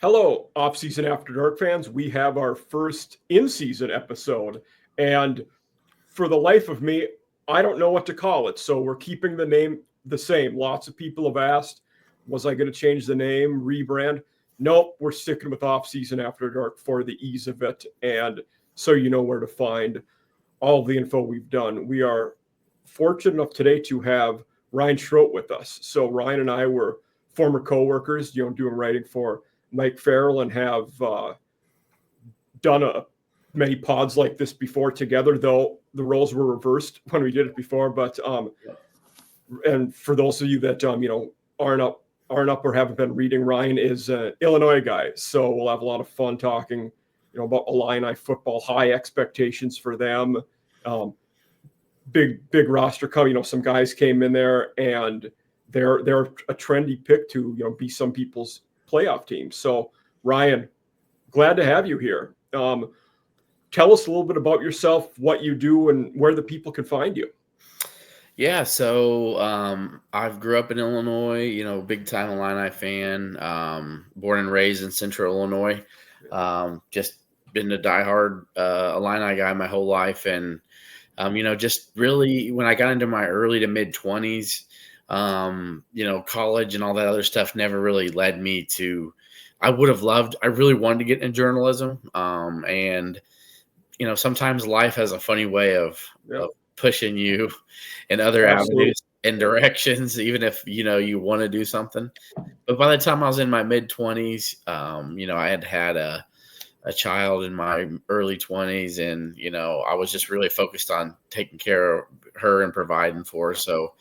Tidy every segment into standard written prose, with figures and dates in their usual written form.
Hello, Off-Season After Dark fans. We have our first in-season episode, and for the life of me, I don't know what to call it. So we're keeping the name the same. Lots of people have asked, was I going to change the name, rebrand? Nope, we're sticking with Off-Season After Dark for the ease of it, and so you know where to find all the info we've done. We are fortunate enough today to have Ryan Schroat with us. So Ryan and I were former co-workers, doing writing for Mike Farrell, and have done many pods like this before together, though the roles were reversed when we did it before. But and for those of you that aren't up or haven't been reading, Ryan is an Illinois guy, so we'll have a lot of fun talking about Illini football, high expectations for them, big roster coming. Some guys came in there and they're a trendy pick to be some people's playoff team. So Ryan, glad to have you here. Tell us a little bit about yourself, what you do, and where the people can find you. Yeah, so I grew up in Illinois, big time Illini fan, born and raised in Central Illinois. Just been a diehard Illini guy my whole life. And, just really when I got into my early to mid 20s, college and all that other stuff never really led me to, I really wanted to get into journalism. And sometimes life has a funny way of pushing you in other avenues and directions, even if, you want to do something. But by the time I was in my mid 20s, I had a child in my early 20s, and, I was just really focused on taking care of her and providing for her. So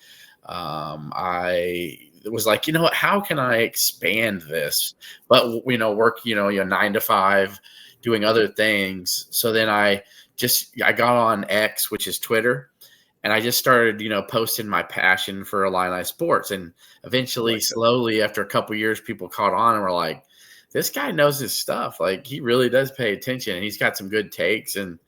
I was like, how can I expand this? But, work, 9 to 5, doing other things. So then I got on X, which is Twitter, and I just started, posting my passion for Illini sports. And eventually, slowly, after a couple of years, people caught on and were like, this guy knows his stuff. Like, he really does pay attention, and he's got some good takes. And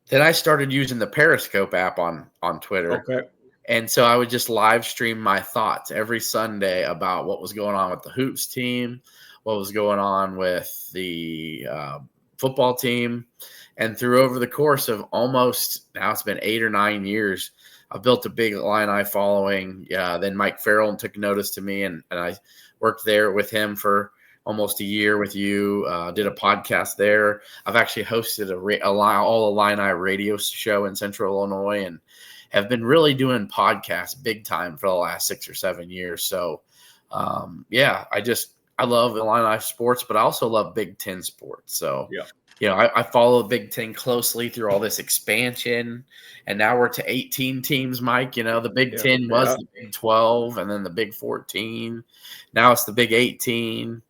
then I started using the Periscope app on Twitter. Okay. And so I would just live stream my thoughts every Sunday about what was going on with the Hoops team, what was going on with the football team. And over the course of almost, now it's been 8 or 9 years, I built a big Illini following. Then Mike Farrell took notice to me, and I worked there with him for almost a year with you, did a podcast there. I've actually hosted all Illini radio show in Central Illinois, and have been really doing podcasts big time for the last 6 or 7 years. So, I love Illini sports, but I also love Big Ten sports. So, I follow Big Ten closely through all this expansion, and now we're to 18 teams, Mike. The Big Ten was the Big 12, and then the Big 14. Now it's the Big 18.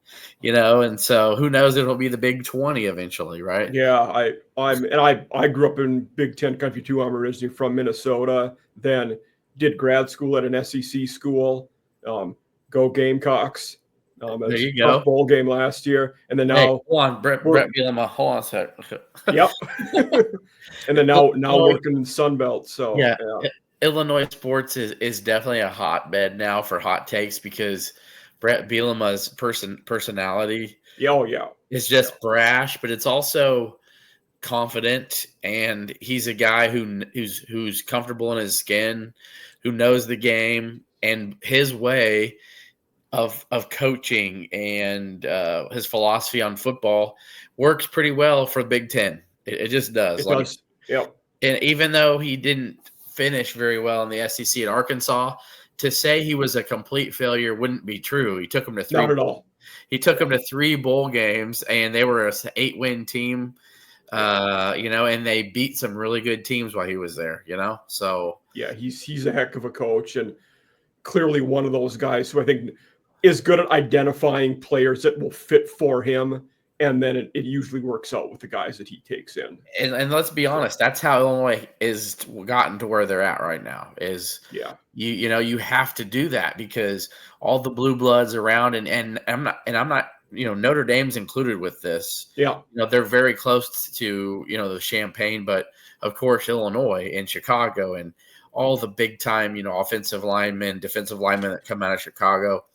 And so who knows? It'll be the Big 20 eventually, right? Yeah, I grew up in Big Ten country too. I'm originally from Minnesota. Then did grad school at an SEC school. Go Gamecocks! There you go. Bowl game last year, and then now hold on, Bret Bielama. Hold on a sec. Yep. And then now working in the Sun Belt. So yeah. Illinois sports is definitely a hotbed now for hot takes, because Bret Bielama's personality is just brash, but it's also confident, and he's a guy who's comfortable in his skin, who knows the game, and his way of coaching and his philosophy on football works pretty well for the Big Ten. It just does. It does. Yep. And even though he didn't finish very well in the SEC at Arkansas, to say he was a complete failure wouldn't be true. He took him to 3. Not at all. He took him to 3 bowl games, and they were an 8-win team, and they beat some really good teams while he was there, So yeah, he's a heck of a coach, and clearly one of those guys who I think is good at identifying players that will fit for him, and then it usually works out with the guys that he takes in. And let's be honest, that's how Illinois is gotten to where they're at right now. You have to do that, because all the blue bloods around, and I'm not Notre Dame's included with this. Yeah, they're very close to the Champaign, but of course Illinois and Chicago and all the big time offensive linemen, defensive linemen that come out of Chicago.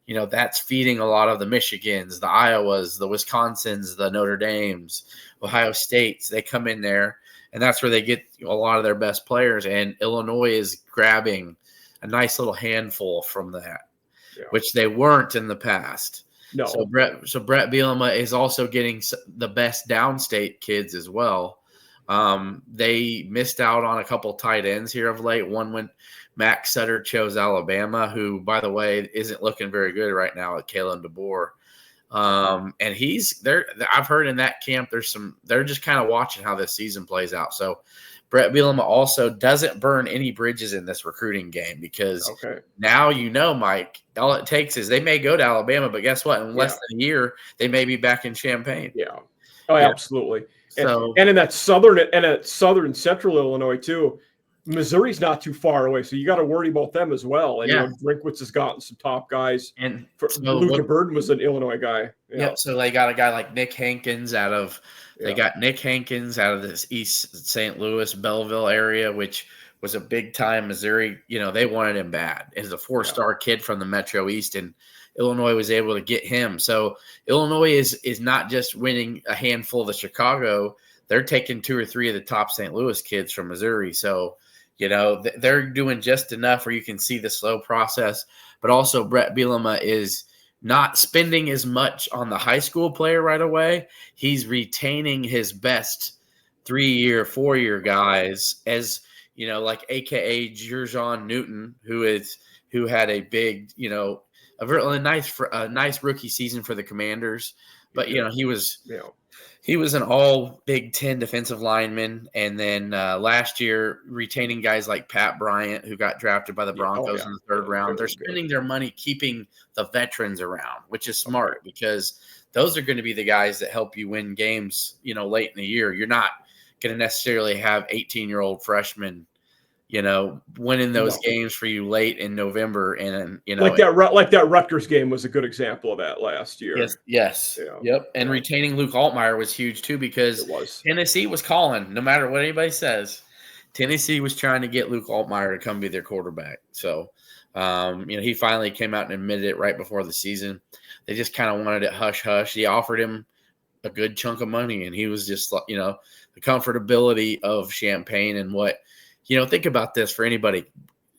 that's feeding a lot of the Michigans, the Iowas, the Wisconsins, the Notre Dames, Ohio States. They come in there, and that's where they get a lot of their best players. And Illinois is grabbing a nice little handful from that, which they weren't in the past. No. So Bret Bielama is also getting the best downstate kids as well. They missed out on a couple tight ends here of late. One when Max Sutter chose Alabama, who, by the way, isn't looking very good right now at Kalen DeBoer. And he's there. I've heard in that camp, they're just kind of watching how this season plays out. So Bret Bielama also doesn't burn any bridges in this recruiting game because now, Mike, all it takes is they may go to Alabama, but guess what? In less than a year, they may be back in Champaign. Yeah. Oh, yeah. Absolutely. So, and in that southern central Illinois too, Missouri's not too far away, so you got to worry about them as well. And Drinkwitz has gotten some top guys. And Luca Burden was an Illinois guy. Yeah. So they got a guy like Nick Hankins out of this East St. Louis, Belleville area, which was a big time Missouri. They wanted him bad as a 4-star kid from the Metro East, and Illinois was able to get him. So Illinois is not just winning a handful of the Chicago. They're taking 2 or 3 of the top St. Louis kids from Missouri. So, they're doing just enough where you can see the slow process. But also Bret Bielama is not spending as much on the high school player right away. He's retaining his best 3-year, 4-year guys as, like AKA Jerjon Newton, who had a big, a really nice rookie season for the Commanders. But, he was an all Big Ten defensive lineman. And then last year, retaining guys like Pat Bryant, who got drafted by the Broncos in the 3rd round. They're spending their money keeping the veterans around, which is smart because those are going to be the guys that help you win games, late in the year. You're not going to necessarily have 18-year-old freshmen winning those games for you late in November. And, like that Rutgers game was a good example of that last year. Yes. Yeah. Yep. And retaining Luke Altmaier was huge too, because Tennessee was calling, no matter what anybody says. Tennessee was trying to get Luke Altmaier to come be their quarterback. So, he finally came out and admitted it right before the season. They just kind of wanted it hush-hush. He offered him a good chunk of money, and he was just, the comfortability of Champaign and what, think about this for anybody.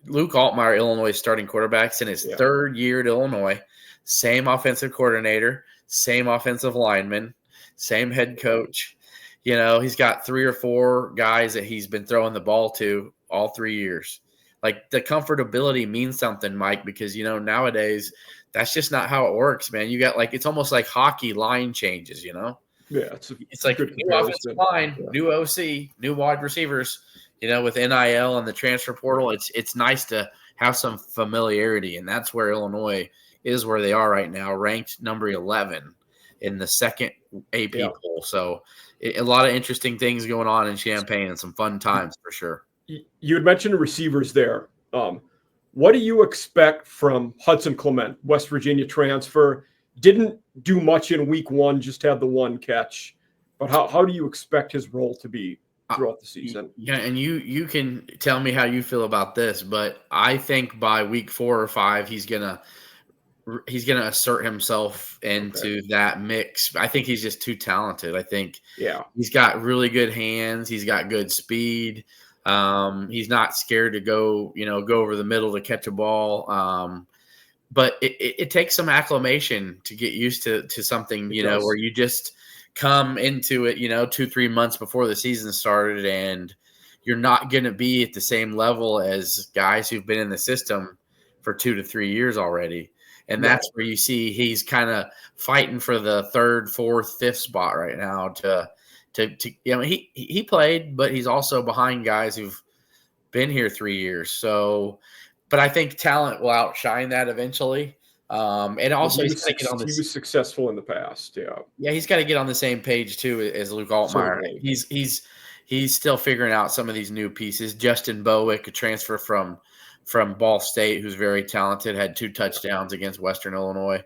Luke Altmaier, Illinois starting quarterbacks in his 3rd year at Illinois, same offensive coordinator, same offensive lineman, same head coach. He's got 3 or 4 guys that he's been throwing the ball to all 3 years. Like, the comfortability means something, Mike, because, nowadays that's just not how it works, man. You got it's almost like hockey line changes, Yeah, it's like new offensive line, new OC, new wide receivers. With NIL and the transfer portal, it's nice to have some familiarity, and that's where Illinois is where they are right now, ranked number 11 in the second AP poll. So a lot of interesting things going on in Champaign and some fun times for sure. You had mentioned receivers there. What do you expect from Hudson Clement, West Virginia transfer? Didn't do much in week 1, just had the 1 catch. But how do you expect his role to be throughout the season? Yeah, and you can tell me how you feel about this, but I think by week 4 or 5, he's gonna assert himself into that mix. I think he's just too talented. I think he's got really good hands. He's got good speed. He's not scared to go over the middle to catch a ball. But it takes some acclimation to get used to something, where you just come into it, 2-3 months before the season started, and you're not going to be at the same level as guys who've been in the system for 2 to 3 years already. And that's where you see he's kind of fighting for the 3rd, 4th, 5th spot right now he played, but he's also behind guys who've been here 3 years. So, but I think talent will outshine that eventually. And also he was successful in the past. Yeah, he's got to get on the same page too as Luke Altmaier. He's still figuring out some of these new pieces. Justin Bowick, a transfer from Ball State, who's very talented, had 2 touchdowns against Western Illinois.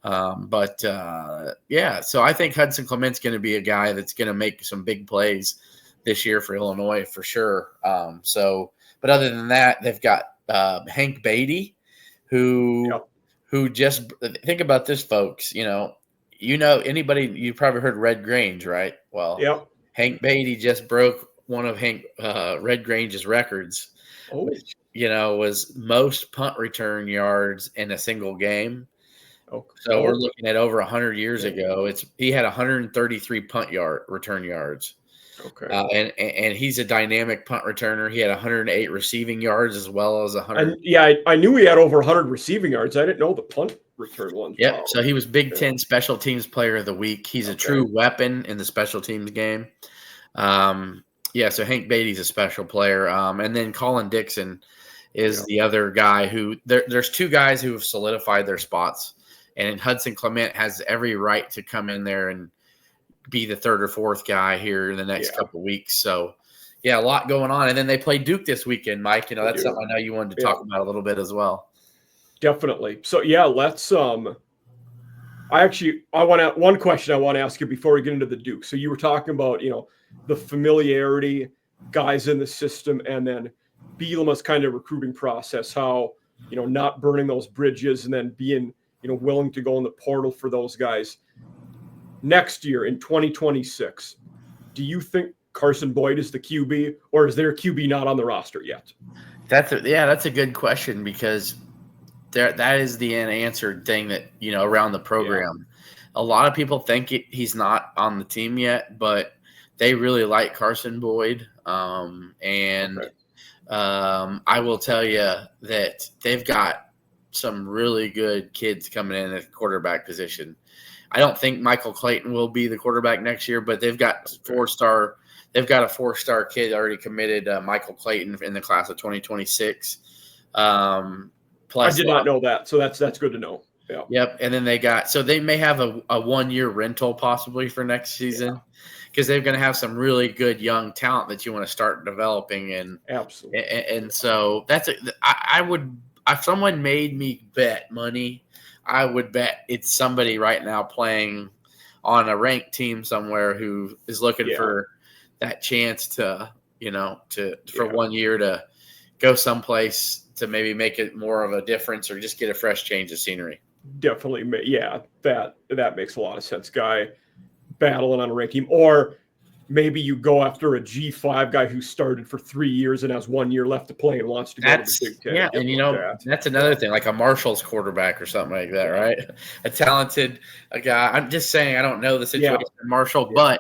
So I think Hudson Clement's going to be a guy that's going to make some big plays this year for Illinois for sure. But other than that, they've got Hank Beatty, who who just think about this, folks. Anybody, you probably heard Red Grange, right? Well, Yep. Hank Beatty just broke one of Red Grange's records, Oh, which was most punt return yards in a single game. okay. So we're looking at over 100 years ago. He had 133 return yards. Okay. And he's a dynamic punt returner. He had 108 receiving yards as well as 100. And yeah, I knew he had over 100 receiving yards. I didn't know the punt return ones. Yep. Wow. So he was Big Ten Special Teams Player of the Week. He's a true weapon in the special teams game. So Hank Beatty's a special player. And then Colin Dixon is the other guy who there's two guys who have solidified their spots. And Hudson Clement has every right to come in there and be the third or fourth guy here in the next couple of weeks. So, a lot going on. And then they play Duke this weekend, Mike. That's something I know you wanted to talk about a little bit as well. Definitely. So, let's one question I want to ask you before we get into the Duke. So you were talking about, the familiarity, guys in the system, and then Bielema's kind of recruiting process, how, not burning those bridges and then being, willing to go in the portal for those guys. Next year in 2026, do you think Carson Boyd is the QB, or is there a QB not on the roster yet? That's a good question, because that is the unanswered thing that, around the program. A lot of people think he's not on the team yet, but they really like Carson Boyd. I will tell you that they've got some really good kids coming in at the quarterback position. I don't think Michael Clayton will be the quarterback next year, but they've got They've got a 4-star kid already committed, Michael Clayton, in the class of 2026. Plus, I did not know that, so that's good to know. Yeah. Yep, and then they may have a 1-year rental possibly for next season, because they're going to have some really good young talent that you want to start developing. And absolutely, and so I would, if someone made me bet money, I would bet it's somebody right now playing on a ranked team somewhere who is looking for that chance to 1 year to go someplace to maybe make it more of a difference, or just get a fresh change of scenery. Definitely. Yeah, that makes a lot of sense. Guy battling on a ranked team, or maybe you go after a G5 guy who started for 3 years and has 1 year left to play and wants to go to the Big Ten. Yeah, and that's another thing, like a Marshall's quarterback or something like that, right? A talented guy. I'm just saying, I don't know the situation in Marshall, but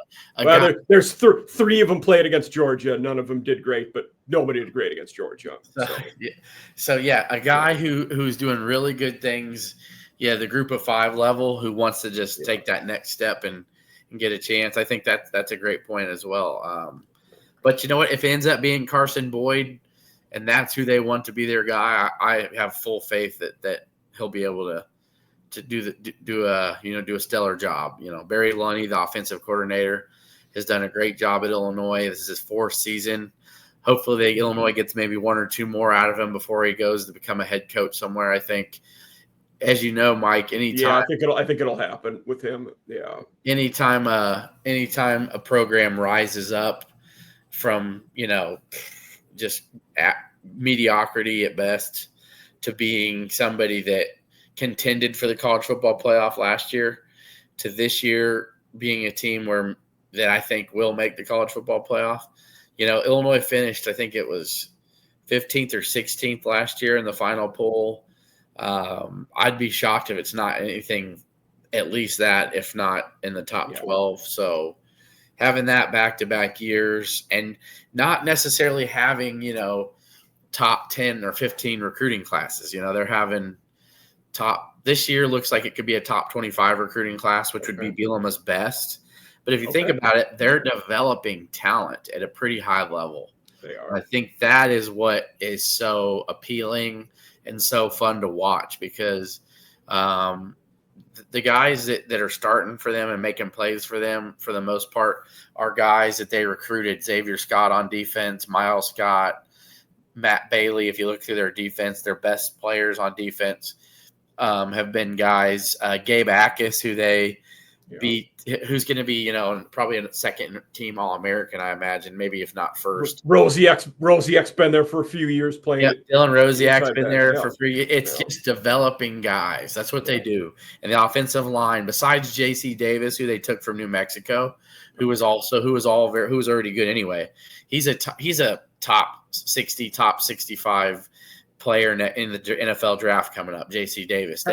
there's three of them played against Georgia. None of them did great, but nobody did great against Georgia. So a guy who's doing really good things. Yeah, the group of 5 level, who wants to just take that next step and get a chance. I think that's a great point as well. But you know what? If it ends up being Carson Boyd, and that's who they want to be their guy, I have full faith that he'll be able to do a stellar job. Barry Lunny, the offensive coordinator, has done a great job at Illinois. This is his 4th season. Hopefully, Illinois gets maybe 1 or 2 more out of him before he goes to become a head coach somewhere. I think. As you know, Mike, anytime I think it'll happen with him. Yeah. Anytime a program rises up from, just mediocrity at best to being somebody that contended for the college football playoff last year, to this year being a team that I think will make the college football playoff. Illinois finished, I think it was 15th or 16th last year in the final poll. I'd be shocked if it's not anything at least that, if not in the top 12. So having that back-to-back years, and not necessarily having, top 10 or 15 recruiting classes. They're having this year looks like it could be a top 25 recruiting class, which would be Bielema's best. But if you think about it, they're developing talent at a pretty high level. They are. I think that is what is so appealing and so fun to watch, because the guys that are starting for them and making plays for them, for the most part, are guys that they recruited. Xavier Scott on defense, Miles Scott, Matt Bailey. If you look through their defense, their best players on defense have been guys. Gabe Akis, who they who's going to be, probably a second team All-American, I imagine, maybe if not first. Rosiak's been there for a few years playing. Yeah, Dylan Rosiak's been there for 3 years. It's Yeah. just developing guys. That's what they do. And the offensive line, besides J.C. Davis, who they took from New Mexico, who was already good anyway. He's a top 60, top 65 player in the NFL draft coming up. J.C. Davis.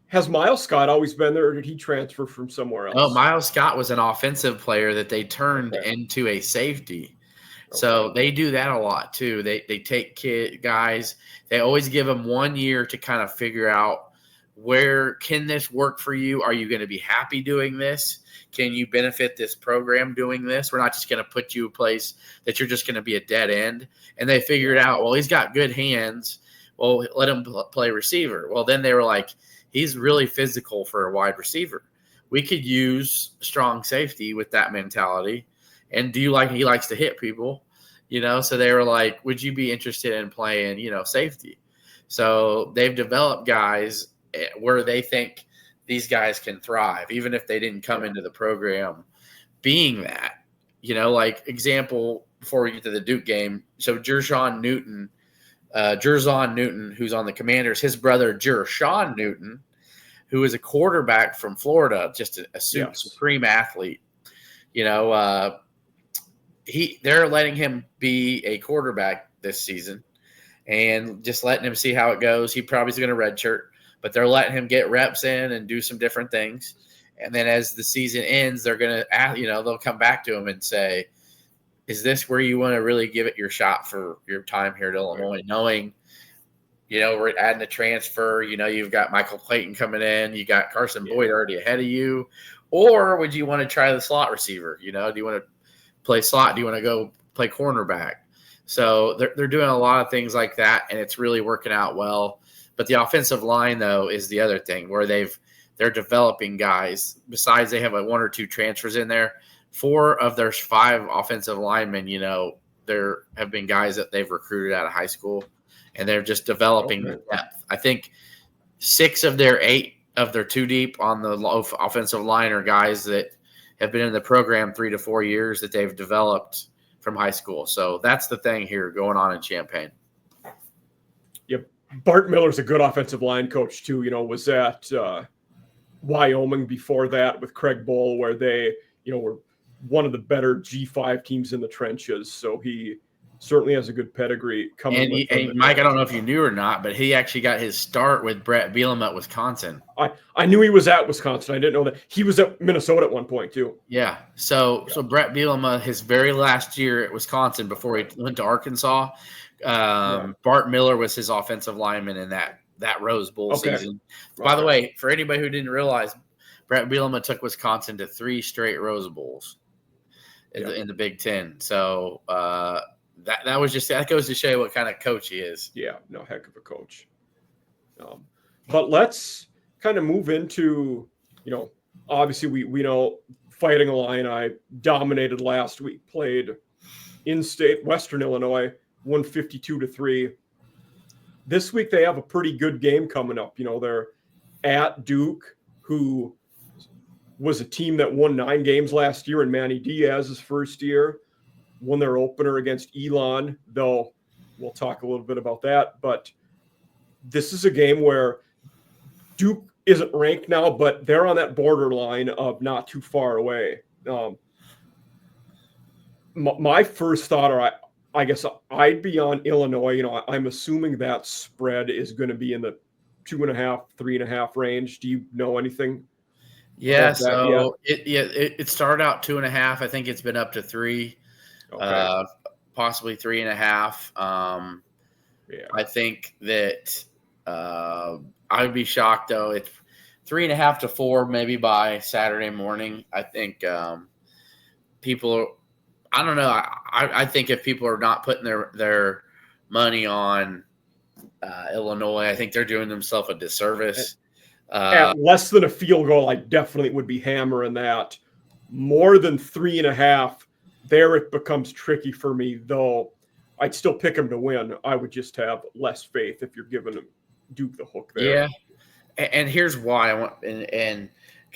Has Miles Scott always been there, or did he transfer from somewhere else? No, Miles Scott was an offensive player that they turned into a safety. So they do that a lot too. They take guys. They always give them 1 year to kind of figure out, where can this work for you? Are you going to be happy doing this? Can you benefit this program doing this? We're not just going to put you a place that you're just going to be a dead end. And they figured out, well, he's got good hands. Well, let him play receiver. Well, then they were like, he's really physical for a wide receiver. We could use strong safety with that mentality. And he likes to hit people, So they were like, would you be interested in playing, safety? So they've developed guys where they think these guys can thrive, even if they didn't come into the program being that, like example, before we get to the Duke game. So Jerzon Newton, who's on the Commanders, his brother Jershawn Newton, who is a quarterback from Florida, just a supreme athlete. They're letting him be a quarterback this season and just letting him see how it goes. He probably is going to redshirt, but they're letting him get reps in and do some different things. And then as the season ends, they're going to, they'll come back to him and say, is this where you want to really give it your shot for your time here at Illinois, knowing, we're adding a transfer, you've got Michael Clayton coming in, you got Carson Boyd already ahead of you, or would you want to try the slot receiver? Do you want to play slot? Do you want to go play cornerback? So they're doing a lot of things like that, and it's really working out well. But the offensive line, though, is the other thing where they're developing guys. Besides, they have one or two transfers in there. 4 of their 5 offensive linemen, there have been guys that they've recruited out of high school, and they're just developing the depth. I think 6 of their 8 of their 2 deep on the offensive line are guys that have been in the program 3 to 4 years that they've developed from high school. So that's the thing here going on in Champaign. Yep. Bart Miller's a good offensive line coach too. Was at Wyoming before that with Craig Bowl, where they, were one of the better G5 teams in the trenches. So he certainly has a good pedigree coming. And Mike, I don't know if you knew or not, but he actually got his start with Bret Bielama at Wisconsin. I knew he was at Wisconsin. I didn't know that he was at Minnesota at one point too. Yeah. So Bret Bielama, his very last year at Wisconsin before he went to Arkansas, Bart Miller was his offensive lineman in that Rose Bowl season. By the way, for anybody who didn't realize, Bret Bielama took Wisconsin to 3 straight Rose Bowls in the Big Ten. So that goes to show you what kind of coach he is. Yeah, no, heck of a coach. But let's kind of move into, obviously we know Fighting Illini dominated last week, played in-state Western Illinois, won 52-3. This week they have a pretty good game coming up. They're at Duke, who was a team that won 9 games last year in Manny Diaz's first year. Won their opener against Elon, though we'll talk a little bit about that. But this is a game where Duke isn't ranked now, but they're on that borderline of not too far away. My first thought, or I guess I'd be on Illinois. I'm assuming that spread is going to be in the 2.5, 3.5 range. Do you know anything? Yeah, so it started out 2.5. I think it's been up to 3. Possibly 3.5. I think that I would be shocked though. It's 3.5 to 4 maybe by Saturday morning. I think people. I don't know. I think if people are not putting their money on Illinois, I think they're doing themselves a disservice. At less than a field goal, I definitely would be hammering that. More than 3.5. There it becomes tricky for me, though. I'd still pick them to win. I would just have less faith if you're giving them Duke the hook there. Yeah, and here's why I want and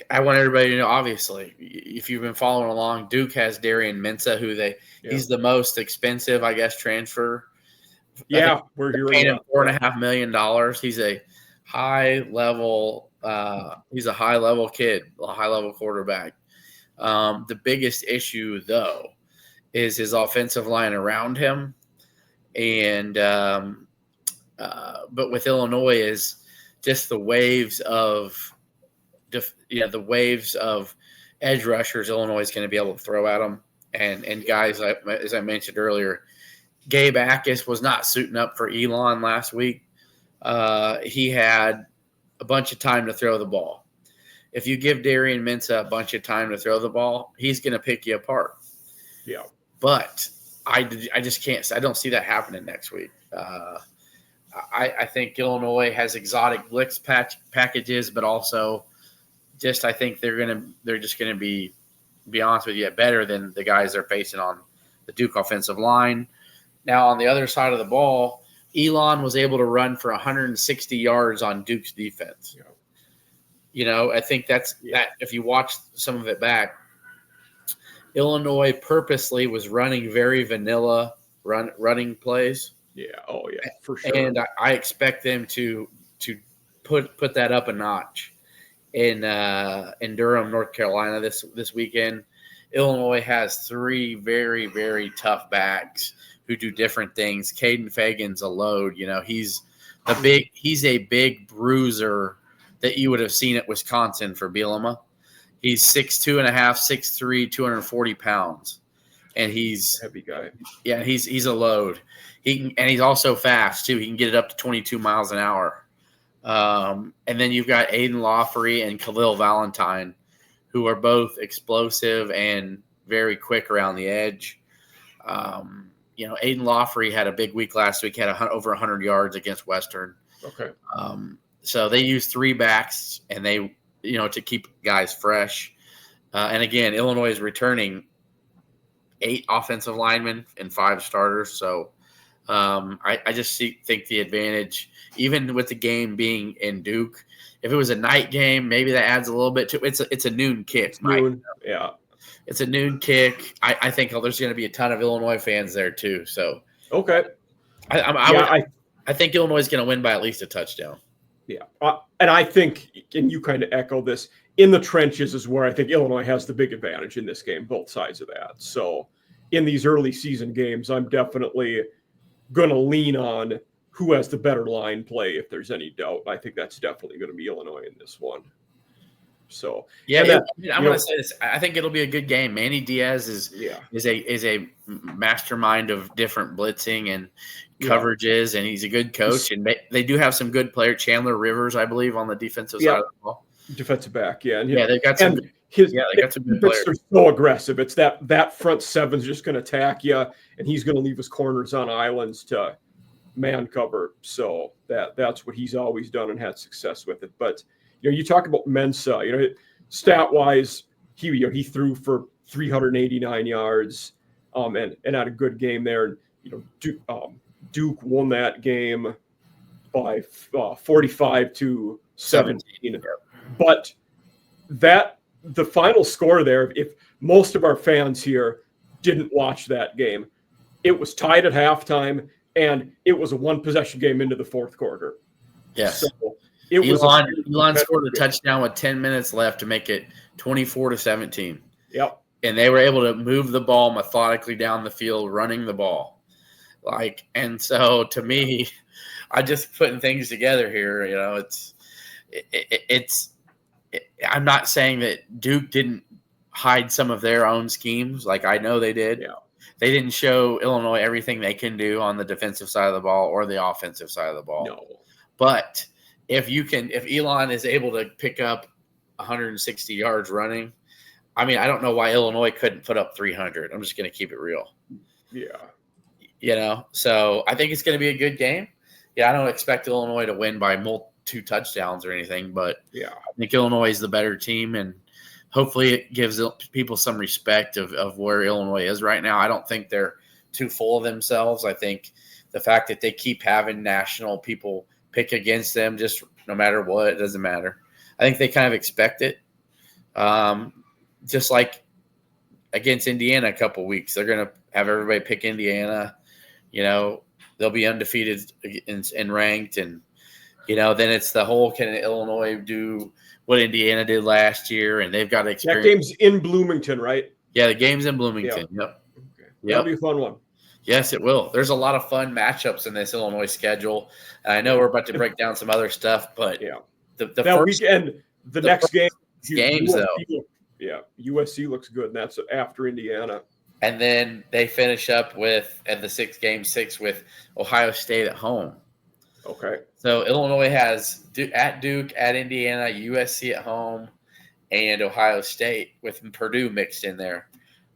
I want everybody to know, obviously, if you've been following along, Duke has Darian Mensah, he's the most expensive, I guess, transfer. Yeah, we're paying hearing him $4.5 million. He's a high level kid, a high level quarterback. The biggest issue, though, is his offensive line around him, and but with Illinois is just the waves of edge rushers Illinois is going to be able to throw at them, and guys, as I mentioned earlier, Gabe Akis was not suiting up for Elon last week. He had a bunch of time to throw the ball. If you give Darian Mensah a bunch of time to throw the ball, he's going to pick you apart. Yeah. But I just can't – I don't see that happening next week. I think Illinois has exotic blitz packages, but also just I think they're just going to be honest with you, better than the guys they're facing on the Duke offensive line. Now, on the other side of the ball, Elon was able to run for 160 yards on Duke's defense. Yeah. I think that if you watch some of it back, Illinois purposely was running very vanilla running plays. Yeah. Oh, yeah, for sure. And I expect them to put that up a notch in Durham, North Carolina this weekend. Illinois has 3 very, very tough backs who do different things. Caden Fagan's a load. He's a big bruiser that you would have seen at Wisconsin for Bielama. He's 6'2.5", 6'3", 240 pounds, and he's heavy guy. Yeah, he's a load. He's also fast too. He can get it up to 22 miles an hour. And then you've got Aiden Lawfrey and Khalil Valentine, who are both explosive and very quick around the edge. Aiden Lawfrey had a big week last week, had over 100 yards against Western. Okay. So they use 3 backs, and they, to keep guys fresh. And again, Illinois is returning 8 offensive linemen and 5 starters. So I just think the advantage, even with the game being in Duke, if it was a night game, maybe that adds a little bit to it. It's a noon kick. Yeah. It's a noon kick. I think there's going to be a ton of Illinois fans there too. So okay. I think Illinois is going to win by at least a touchdown. Yeah. And I think, and you kind of echo this, in the trenches is where I think Illinois has the big advantage in this game, both sides of that. So in these early season games, I'm definitely going to lean on who has the better line play if there's any doubt. I think that's definitely going to be Illinois in this one. So yeah, I'm going to say this. I think it'll be a good game. Manny Diaz is a mastermind of different blitzing and coverages, and he's a good coach. And they do have some good players. Chandler Rivers, I believe, on the defensive side of the ball. Defensive back, and they've got some. They got some good players. They're so aggressive. It's that front seven's just going to attack you, and he's going to leave his corners on islands to man cover. So that's what he's always done and had success with it. But you talk about Mensah. Stat wise, he threw for 389 yards, and had a good game there. Duke won that game by 45-17. But the final score there, if most of our fans here didn't watch that game, it was tied at halftime, and it was a 1-possession game into the fourth quarter. Yes. So Elon scored a touchdown with 10 minutes left to make it 24-17. Yep. And they were able to move the ball methodically down the field, running the ball. And so to me, I just putting things together here. I'm not saying that Duke didn't hide some of their own schemes. I know they did. Yeah. They didn't show Illinois everything they can do on the defensive side of the ball or the offensive side of the ball. No. But if Elon is able to pick up 160 yards running, I don't know why Illinois couldn't put up 300. I'm just going to keep it real. Yeah. So I think it's going to be a good game. Yeah, I don't expect Illinois to win by 2 touchdowns or anything, but I think Illinois is the better team, and hopefully it gives people some respect of where Illinois is right now. I don't think they're too full of themselves. I think the fact that they keep having national people pick against them, just no matter what, it doesn't matter. I think they kind of expect it. Just like against Indiana a couple weeks, they're going to have everybody pick Indiana. They'll be undefeated and ranked, and then it's the whole, can Illinois do what Indiana did last year? And they've got to experience. That game's in Bloomington, right? Yeah, the game's in Bloomington. Yeah. Yep. Okay. That'll be a fun one. Yes, it will. There's a lot of fun matchups in this Illinois schedule. And I know we're about to break down some other stuff, but the that first weekend, the next game, games though. USC looks good, and that's after Indiana. And then they finish up with game 6 with Ohio State at home. Okay. So Illinois has at Duke, at Indiana, USC at home, and Ohio State with Purdue mixed in there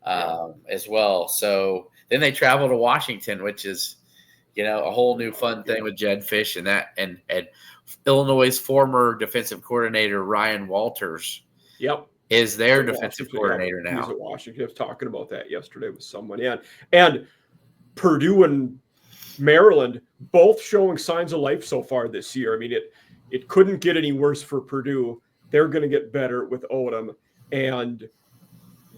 as well. So then they travel to Washington, which is, a whole new fun thing with Jed Fish and that, and Illinois' former defensive coordinator Ryan Walters. Yep. Is their defensive coordinator now. He's at Washington. I was talking about that yesterday with someone. Yeah. And Purdue and Maryland both showing signs of life so far this year. I mean, it couldn't get any worse for Purdue. They're going to get better with Odom. And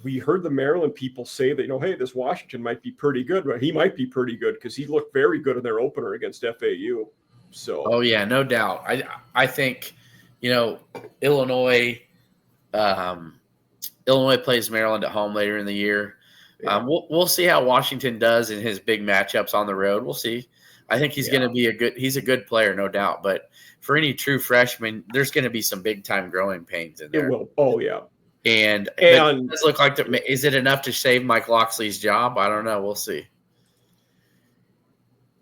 we heard the Maryland people say that, hey, this Washington might be pretty good. But he might be pretty good because he looked very good in their opener against FAU. So. Oh, yeah, no doubt. I think, Illinois plays Maryland at home later in the year. Yeah. We'll see how Washington does in his big matchups on the road. We'll see. I think he's going to be he's a good player, no doubt. But for any true freshman, there's going to be some big time growing pains in there. It will. Oh yeah. And it does look like is it enough to save Mike Locksley's job? I don't know. We'll see.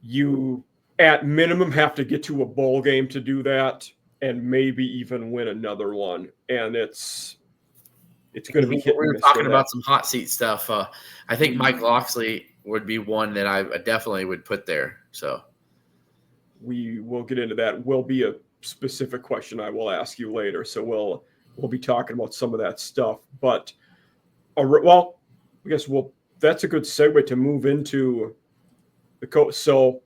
You at minimum have to get to a bowl game to do that, and maybe even win another one. And it's going to be hit. We're talking about some hot seat stuff. I think Mike Locksley would be one that I definitely would put there. So we will get into that. Will be a specific question I will ask you later. So we'll be talking about some of that stuff. But I guess that's a good segue to move into the coach. So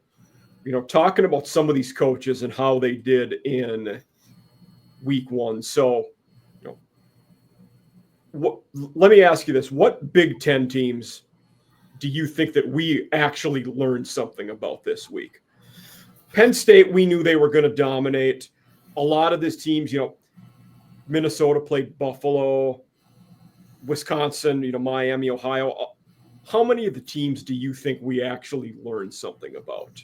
talking about some of these coaches and how they did in week 1. So. Let me ask you this. What Big Ten teams do you think that we actually learned something about this week? Penn State, we knew they were going to dominate. A lot of these teams, Minnesota played Buffalo, Wisconsin, Miami, Ohio. How many of the teams do you think we actually learned something about?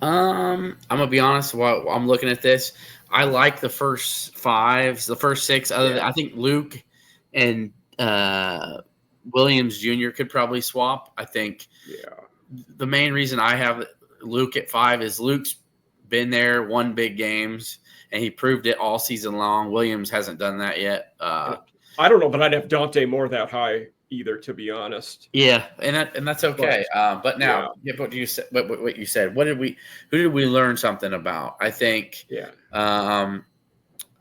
I'm going to be honest. While I'm looking at this, I like the first 5, the first 6. I think Luke and Williams Jr. could probably swap. I think the main reason I have Luke at 5 is Luke's been there, won big games, and he proved it all season long. Williams hasn't done that yet. I don't know, but I'd have Dante Moore that high either, to be honest. Yeah, and that's okay. But now, what you said, what you said, who did we learn something about? I think.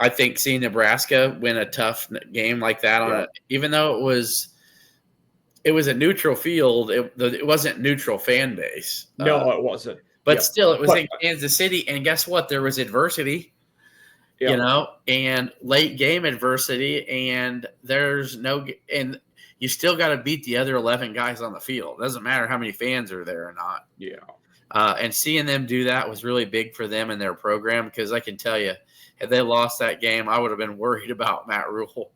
I think seeing Nebraska win a tough game like that even though it was a neutral field, it wasn't neutral fan base. No, it wasn't. But still, it was in Kansas City, and guess what? There was adversity, and late game adversity, and and you still got to beat the other 11 guys on the field. It doesn't matter how many fans are there or not. Yeah. And seeing them do that was really big for them and their program, because I can tell you, had they lost that game, I would have been worried about Matt Rule.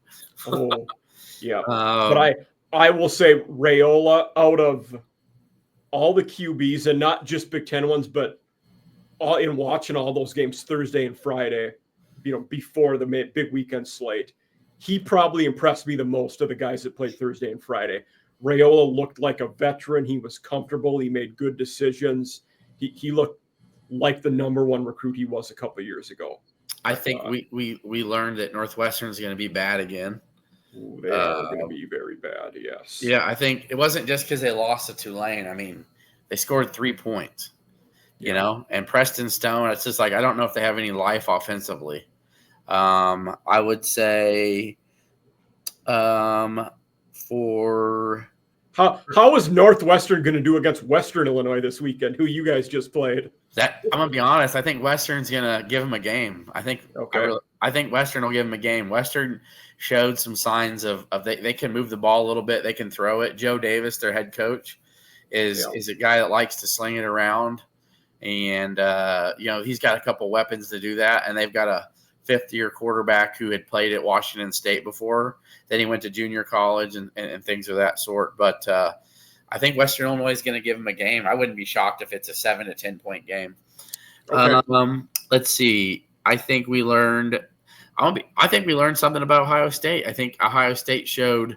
But I will say Raiola, out of all the QBs, and not just Big Ten ones, but in watching all those games Thursday and Friday, before the big weekend slate, he probably impressed me the most of the guys that played Thursday and Friday. Raiola looked like a veteran. He was comfortable. He made good decisions. He looked like the number 1 recruit he was a couple of years ago. I think we learned that Northwestern's going to be bad again. They are going to be very bad, yes. Yeah, I think it wasn't just because they lost to Tulane. I mean, they scored 3 points, and Preston Stone, it's just like, I don't know if they have any life offensively. I would say for how is Northwestern going to do against Western Illinois this weekend, who you guys just played? I'm gonna be honest. I think Western's gonna give them a game. I think. Okay. I think Western will give them a game. Western showed some signs of they can move the ball a little bit. They can throw it. Joe Davis, their head coach, is a guy that likes to sling it around. And, he's got a couple weapons to do that. And they've got a fifth-year quarterback who had played at Washington State before. Then he went to junior college and things of that sort. But I think Western Illinois is going to give him a game. I wouldn't be shocked if it's a 7 to 10 point game. Okay. Let's see. I think we learned something about Ohio State. I think Ohio State showed,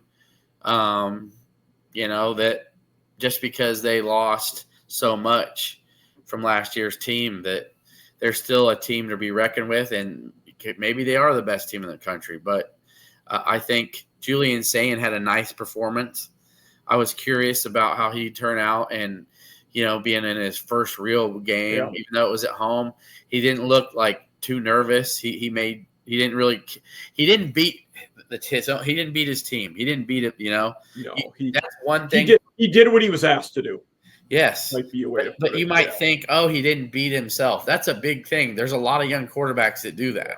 that just because they lost so much from last year's team, that they're still a team to be reckoned with, and maybe they are the best team in the country. But I think Julian Sayin had a nice performance. I was curious about how he'd turn out, and being in his first real game, even though it was at home, he didn't look like too nervous. He didn't beat his team. He didn't beat it. That's one thing. He did what he was asked to do. Yes, might be a way to but you might think, he didn't beat himself. That's a big thing. There's a lot of young quarterbacks that do that. Yeah.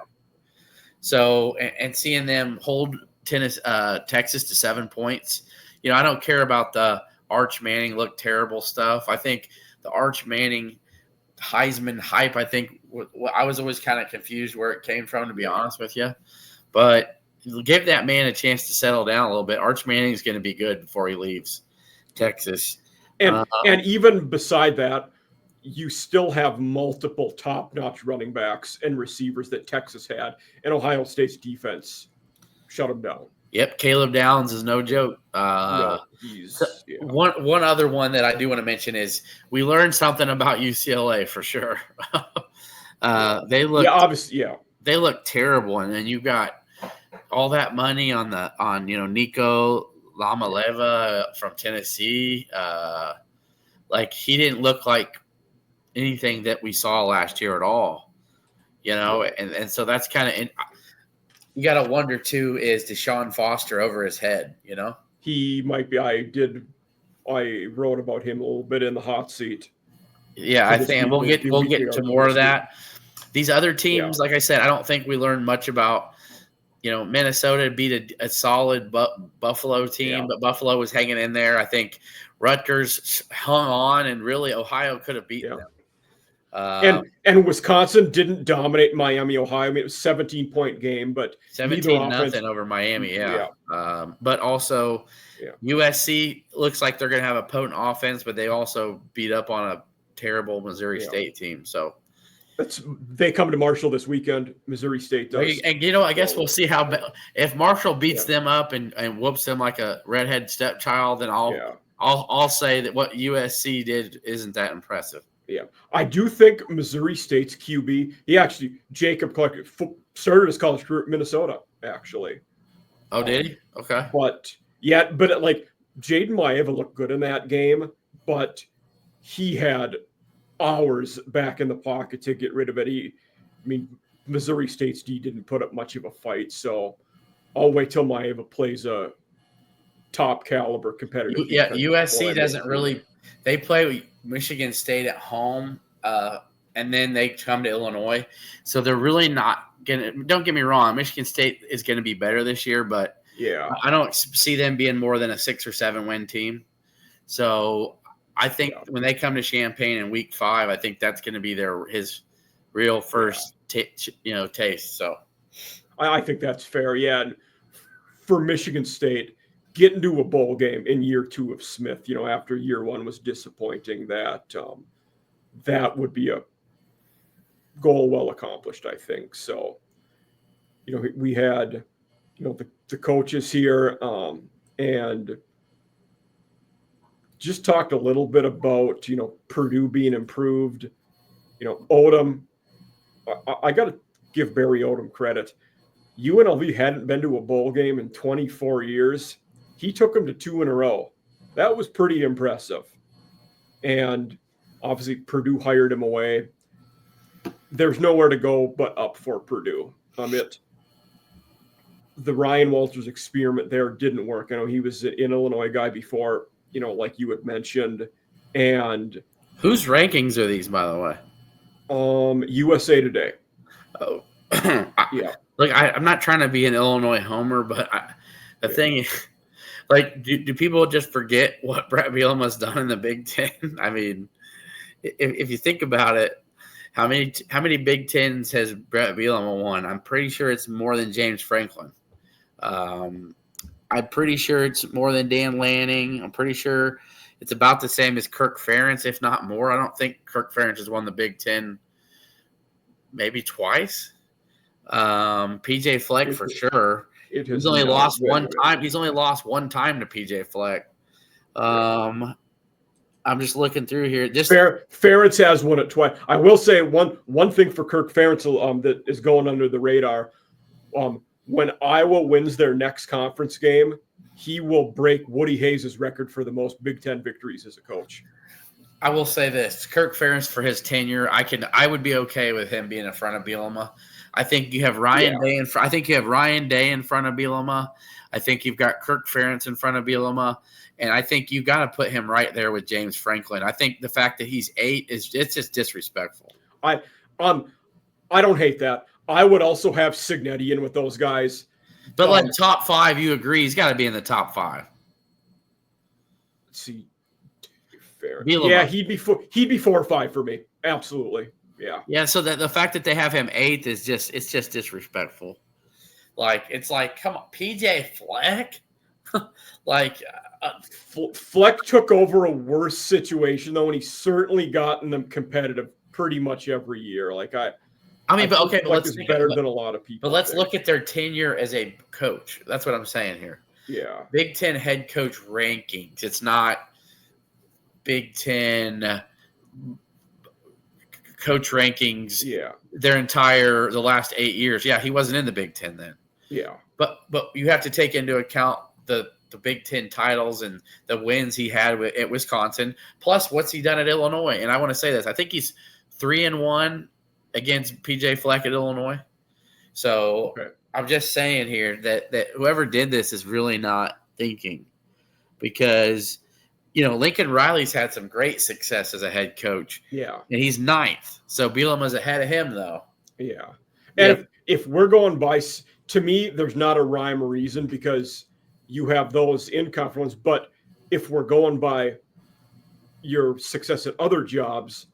So, and seeing them hold Texas to 7 points, I don't care about the Arch Manning look terrible stuff. I think the Arch Manning Heisman hype, I was always kind of confused where it came from, to be honest with you. But give that man a chance to settle down a little bit. Arch Manning is going to be good before he leaves Texas. And even beside that, you still have multiple top-notch running backs and receivers that Texas had, and Ohio State's defense shut them down. Yep, Caleb Downs is no joke. One other one that I do want to mention is we learned something about UCLA for sure. They look terrible, and then you've got all that money on Nico Lamaleva from Tennessee. He didn't look like anything that we saw last year at all, and so that's kind of you got to wonder too, is Deshaun Foster over his head? He might be. I wrote about him a little bit in the hot seat. Yeah, I think we'll get to more of that. These other teams, like I said, I don't think we learned much about. Minnesota beat a solid Buffalo team, but Buffalo was hanging in there. I think Rutgers hung on, and really Ohio could have beaten them. And Wisconsin didn't dominate Miami, Ohio. I mean, it was a 17-point game, but 17-0 over Miami. But also USC looks like they're going to have a potent offense, but they also beat up on a terrible Missouri State team. So they come to Marshall this weekend. Missouri State does. And I guess we'll see if Marshall beats them up and whoops them like a redhead stepchild, then I'll say that what USC did isn't that impressive. Yeah, I do think Missouri State's QB. Jacob Clark started his college career at Minnesota. Actually. Oh, did he? Okay. But Jaden Maeva looked good in that game, but he had hours back in the pocket to get rid of it. Missouri State's D didn't put up much of a fight, so I'll wait till Maeva plays a top caliber competitive. Yeah, USC doesn't really. They play Michigan State at home, and then they come to Illinois. So they're really not going to – don't get me wrong, Michigan State is going to be better this year, but I don't see them being more than a 6 or 7 win team. So I think when they come to Champaign in week 5, I think that's going to be his real first taste. So I think that's fair, And for Michigan State – get into a bowl game in year 2 of Smith, after year 1 was disappointing, that would be a goal well accomplished, I think. So, we had, the coaches here and just talked a little bit about, Purdue being improved. Odom, I got to give Barry Odom credit. UNLV hadn't been to a bowl game in 24 years. He took them to 2 in a row. That was pretty impressive. And obviously Purdue hired him away. There's nowhere to go but up for Purdue. The Ryan Walters experiment there didn't work. I know he was an Illinois guy before, like you had mentioned. And whose rankings are these, by the way? USA Today. Oh, Look, I'm not trying to be an Illinois homer, but the thing is, like, do people just forget what Bret Bielema's done in the Big Ten? I mean, if you think about it, how many Big Tens has Bret Bielema won? I'm pretty sure it's more than James Franklin. I'm pretty sure it's more than Dan Lanning. I'm pretty sure it's about the same as Kirk Ferentz, if not more. I don't think Kirk Ferentz has won the Big Ten maybe twice. PJ Fleck for sure. He's only lost one time. He's only lost one time to PJ Fleck. I'm just looking through here. Ferentz has won it twice. I will say one thing for Kirk Ferentz that is going under the radar. When Iowa wins their next conference game, he will break Woody Hayes' record for the most Big Ten victories as a coach. I will say this: Kirk Ferentz for his tenure, I would be okay with him being in front of Bielema. I think you have Ryan Day in front. I think you have Ryan Day in front of Bielema. I think you've got Kirk Ferentz in front of Bielema, and I think you got to put him right there with James Franklin. I think the fact that he's 8 it's just disrespectful. I don't hate that. I would also have Signetti in with those guys. But like top 5, you agree he's got to be in the top 5. Let's see. Fair. Bielema. Yeah, he'd be 4 or 5 for me. Absolutely. Yeah. Yeah, so that the fact that they have him 8th is just disrespectful. Like, it's like, come on, PJ Fleck? Fleck took over a worse situation though, and he's certainly gotten them competitive pretty much every year. Like but let's better than a lot of people. But let's look at their tenure as a coach. That's what I'm saying here. Yeah. Big Ten head coach rankings. It's not Big Ten coach rankings. Yeah. The last 8 years. Yeah, he wasn't in the Big Ten then. Yeah. But you have to take into account the Big Ten titles and the wins he had at Wisconsin, plus what's he done at Illinois. And I want to say this. I think he's 3-1 against PJ Fleck at Illinois. So I'm just saying here that whoever did this is really not thinking, because Lincoln Riley's had some great success as a head coach. Yeah. And he's 9th. So Bielema's ahead of him though. Yeah. And if we're going by, to me, there's not a rhyme or reason, because you have those in conference, but if we're going by your success at other jobs,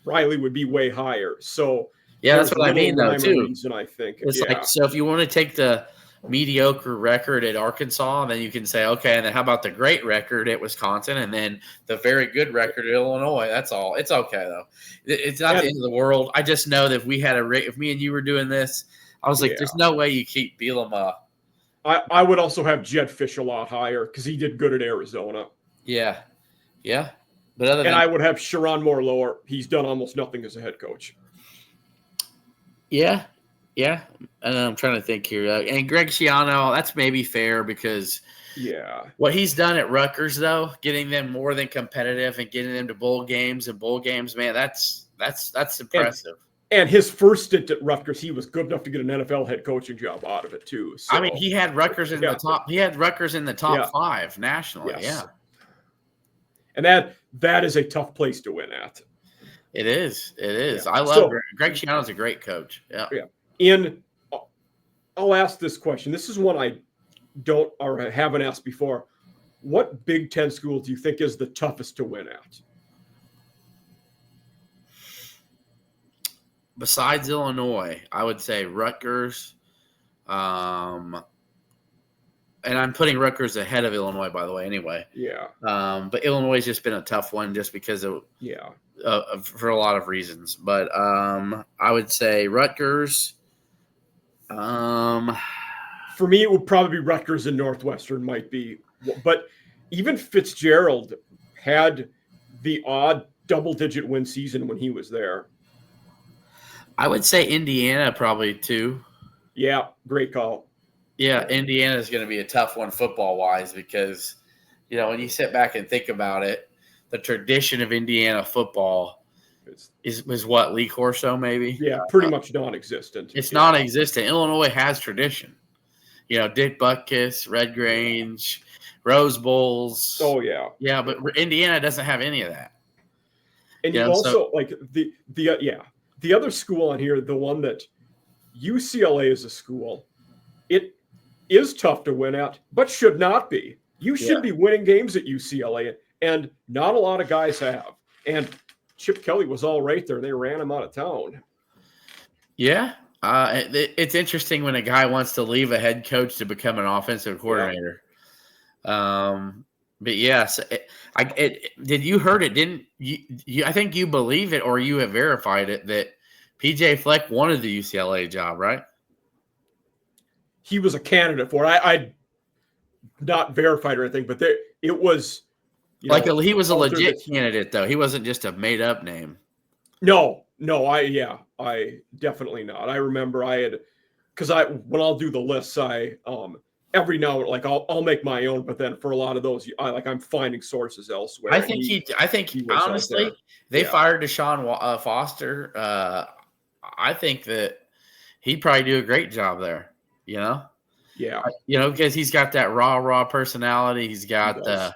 Riley would be way higher. So that's what I mean, though, too. Reason, I think it's like, so if you want to take the mediocre record at Arkansas, then you can say, okay, and then how about the great record at Wisconsin, and then the very good record at Illinois? That's all. It's okay though. It's not the end of the world. I just know that if me and you were doing this, I was like, there's no way you keep Bielema. I would also have Jed Fish a lot higher because he did good at Arizona. Yeah. But I would have Sharon Moore lower. He's done almost nothing as a head coach. Yeah. And I'm trying to think here. And Greg Schiano, that's maybe fair because what he's done at Rutgers, though, getting them more than competitive and getting them to bowl games, man, that's impressive. And his first stint at Rutgers, he was good enough to get an NFL head coaching job out of it too. So, I mean, he had Rutgers in the top. He had Rutgers in the top 5 nationally. Yes. Yeah, and that is a tough place to win at. It is. Yeah. I love Greg Schiano's a great coach. Yeah. I'll ask this question. This is one I don't or haven't asked before. What Big Ten school do you think is the toughest to win at? Besides Illinois, I would say Rutgers. And I'm putting Rutgers ahead of Illinois, by the way, anyway. Yeah. But Illinois has just been a tough one just because of for a lot of reasons. But I would say Rutgers. For me, it would probably be Rutgers and Northwestern might be. But even Fitzgerald had the odd double-digit win season when he was there. I would say Indiana probably too. Yeah, great call. Yeah, Indiana is going to be a tough one football-wise because, when you sit back and think about it, the tradition of Indiana football was what, Lee Corso maybe? Yeah, pretty much non-existent. It's non-existent. Illinois has tradition. Dick Butkus, Red Grange, Rose Bowls. Oh, yeah. Yeah, but Indiana doesn't have any of that. And you also, like, the other school on here, the one that UCLA is a school. It is tough to win at, but should not be. You should be winning games at UCLA, and not a lot of guys have. And Chip Kelly was all right there. They ran him out of town. Yeah. It's interesting when a guy wants to leave a head coach to become an offensive coordinator. But yes, did you heard it? Didn't you? I think you believe it, or you have verified it that PJ Fleck wanted the UCLA job, right? He was a candidate for it. I not verified or anything, but it was he was a legit candidate, though. He wasn't just a made up name. No, I definitely not. I remember because when I'll do the lists, every now like I'll make my own, but then for a lot of those, I'm finding sources elsewhere. I think he honestly, they fired Deshaun Foster. I think that he'd probably do a great job there. Yeah. Because he's got that raw personality. He's got the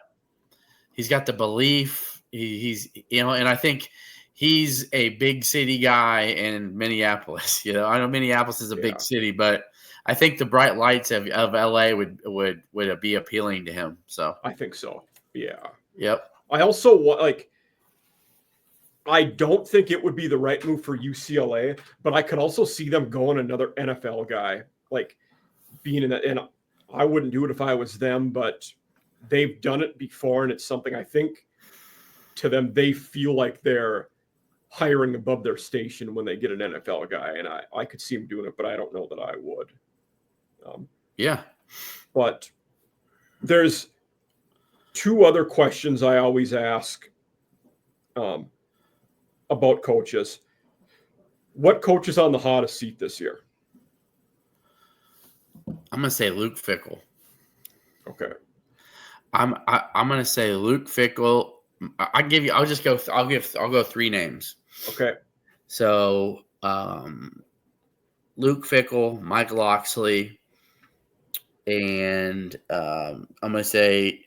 belief. He's and I think he's a big city guy in Minneapolis. I know Minneapolis is a big city, but I think the bright lights of LA would be appealing to him. So I think so. Yeah. Yep. I also I don't think it would be the right move for UCLA, but I could also see them going another NFL guy, being in that. And I wouldn't do it if I was them, but they've done it before, and it's something I think to them they feel like they're hiring above their station when they get an NFL guy, and I could see him doing it, but I don't know that I would. But there's two other questions I always ask about coaches. What coach is on the hottest seat this year? I'm gonna say Luke Fickell. Okay. I'm gonna say Luke Fickell. I'll go three names. Okay. So Luke Fickell, Mike Locksley, and I'm gonna say,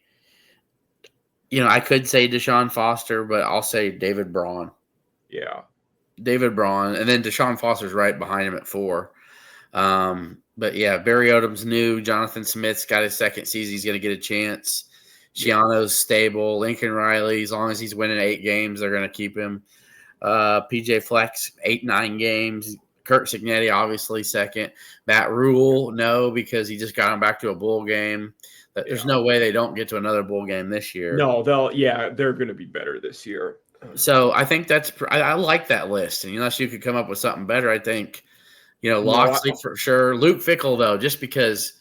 I could say Deshaun Foster, but I'll say David Braun. Yeah. David Braun, and then Deshaun Foster's right behind him at 4. But yeah, Barry Odom's new. Jonathan Smith's got his second season. He's going to get a chance. Shiano's stable. Lincoln Riley, as long as he's winning 8 games, they're going to keep him. PJ Fleck's 8-9 games. Kurt Signetti, obviously, second. Matt Rule, no, because he just got him back to a bowl game. There's no way they don't get to another bowl game this year. No, they're going to be better this year. So I think I like that list. And unless you could come up with something better, I think, Locksley for sure. Luke Fickell, though, just because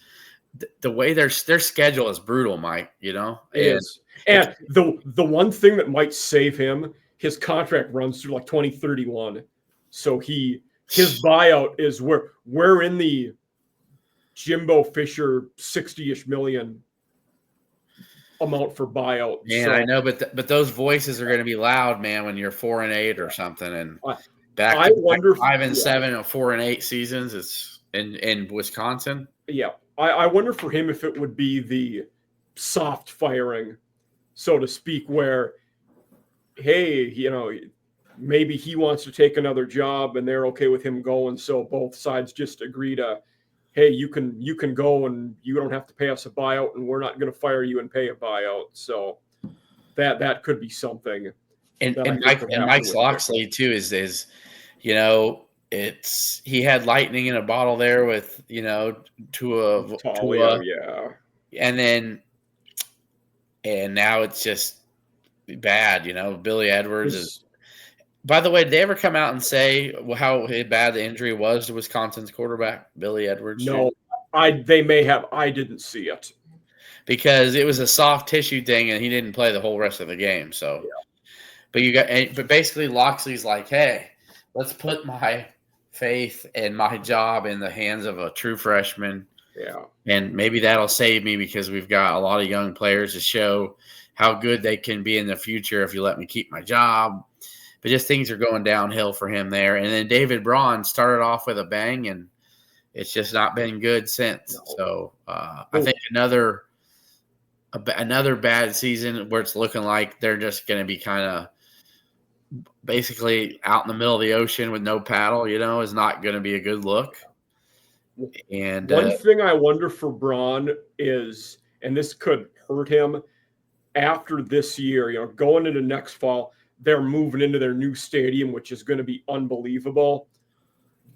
the way their schedule is brutal, Mike, It is. And the one thing that might save him, his contract runs through 2031. So his buyout is we're in the Jimbo Fisher 60-ish million amount for buyout. Man, I know, but those voices are going to be loud, man, when you're 4-8 or something, and I wonder 5-7 or 4-8 seasons. It's in Wisconsin. Yeah, I wonder for him if it would be the soft firing, so to speak, where, hey, maybe he wants to take another job and they're okay with him going, so both sides just agree to, hey, you can go and you don't have to pay us a buyout, and we're not going to fire you and pay a buyout. So that could be something. And Mike Locksley too is he had lightning in a bottle there with Tua, and now it's just bad. Billy Edwards is. By the way, did they ever come out and say how bad the injury was to Wisconsin's quarterback, Billy Edwards? No, they may have. I didn't see it. Because it was a soft tissue thing, and he didn't play the whole rest of the game. So, but basically Locksley's like, hey, let's put my faith and my job in the hands of a true freshman. Yeah. And maybe that'll save me because we've got a lot of young players to show how good they can be in the future if you let me keep my job. But just things are going downhill for him there. And then David Braun started off with a bang, and it's just not been good since. No. So I think another bad season where it's looking like they're just going to be kind of basically out in the middle of the ocean with no paddle, is not going to be a good look. And one thing I wonder for Braun is, and this could hurt him after this year, going into next fall, they're moving into their new stadium, which is going to be unbelievable.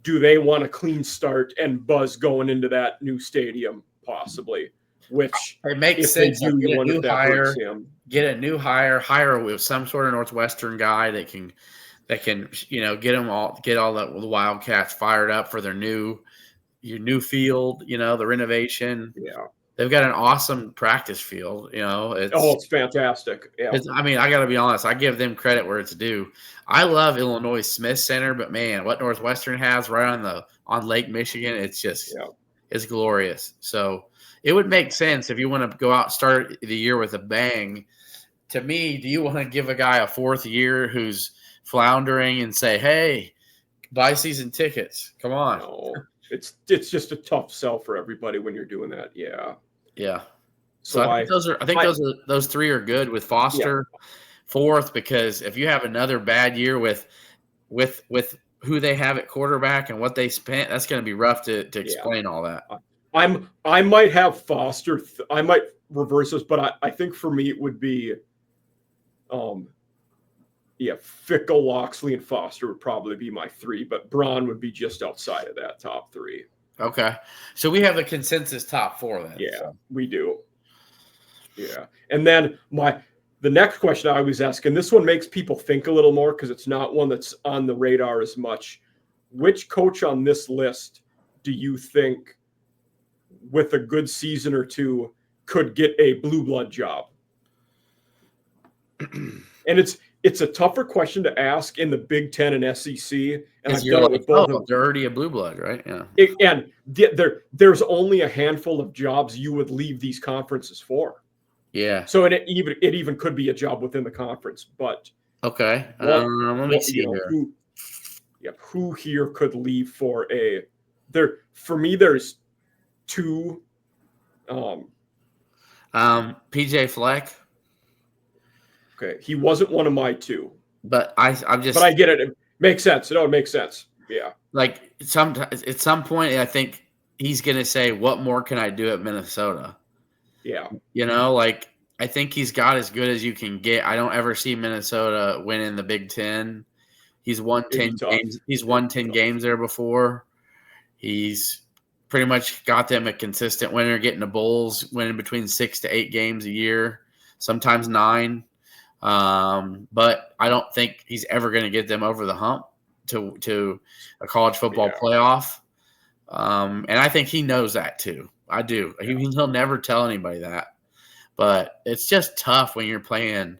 Do they want a clean start and buzz going into that new stadium, possibly? Which it makes if sense. they do, you wonder if that hurts him. Get a new hire with some sort of Northwestern guy that can get all the Wildcats fired up for your new field, the renovation. Yeah. They've got an awesome practice field. It's fantastic. Yeah. I got to be honest. I give them credit where it's due. I love Illinois Smith Center, but man, what Northwestern has right on Lake Michigan, it's just it's glorious. So it would make sense if you want to go out and start the year with a bang. To me, do you want to give a guy a fourth year who's floundering and say, "Hey, buy season tickets"? Come on. No, it's just a tough sell for everybody when you're doing that. Yeah. Yeah. So I think those three are good with Foster fourth, because if you have another bad year with who they have at quarterback and what they spent, that's going to be rough to explain all that. I might have Foster. I might reverse this, but I think for me it would be, Fickle, Loxley, and Foster would probably be my three, but Braun would be just outside of that top three. Okay, so we have a consensus top four then. Yeah, we do. Yeah, and then the next question I always ask, and this one makes people think a little more because it's not one that's on the radar as much. Which coach on this list do you think, with a good season or two, could get a blue blood job? And it's a tougher question to ask in the Big Ten and SEC. And I've done it with both of them. They're already a blue blood, right? Yeah. There's only a handful of jobs you would leave these conferences for. Yeah. So it even could be a job within the conference. But okay, let me see here. Who here could leave for a there? For me, there's two. PJ Fleck. Okay, he wasn't one of my two, but I'm just. But I get it. It makes sense. It makes sense. Yeah. Like sometimes at some point, I think he's gonna say, "What more can I do at Minnesota?" Yeah. I think he's got as good as you can get. I don't ever see Minnesota winning the Big Ten. He's won 10 games. He's won 10 games there before. He's pretty much got them a consistent winner, getting the bowls, winning between 6 to 8 games a year, sometimes 9. But I don't think he's ever going to get them over the hump to a college football playoff. And I think he knows that too. I do. Yeah. He'll never tell anybody that. But it's just tough when you're playing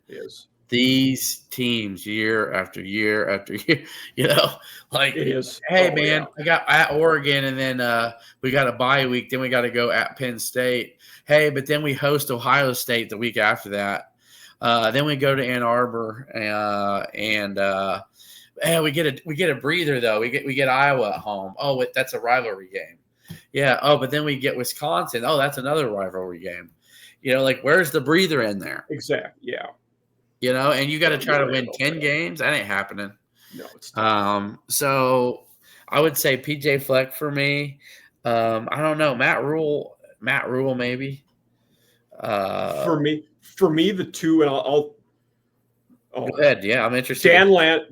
these teams year after year after year. It is. Hey, man, I got at Oregon, and then we got a bye week. Then we got to go at Penn State. Hey, but then we host Ohio State the week after that. Then we go to Ann Arbor, and we get a breather though. We get Iowa at home. Oh, that's a rivalry game. Yeah. Oh, but then we get Wisconsin. Oh, that's another rivalry game. Where's the breather in there? Exactly. Yeah. And you got to try to win 10 games. That ain't happening. No, it's tough. So I would say PJ Fleck for me. I don't know. Matt Rule maybe. For me, the two, and I'll go ahead. Yeah, I'm interested.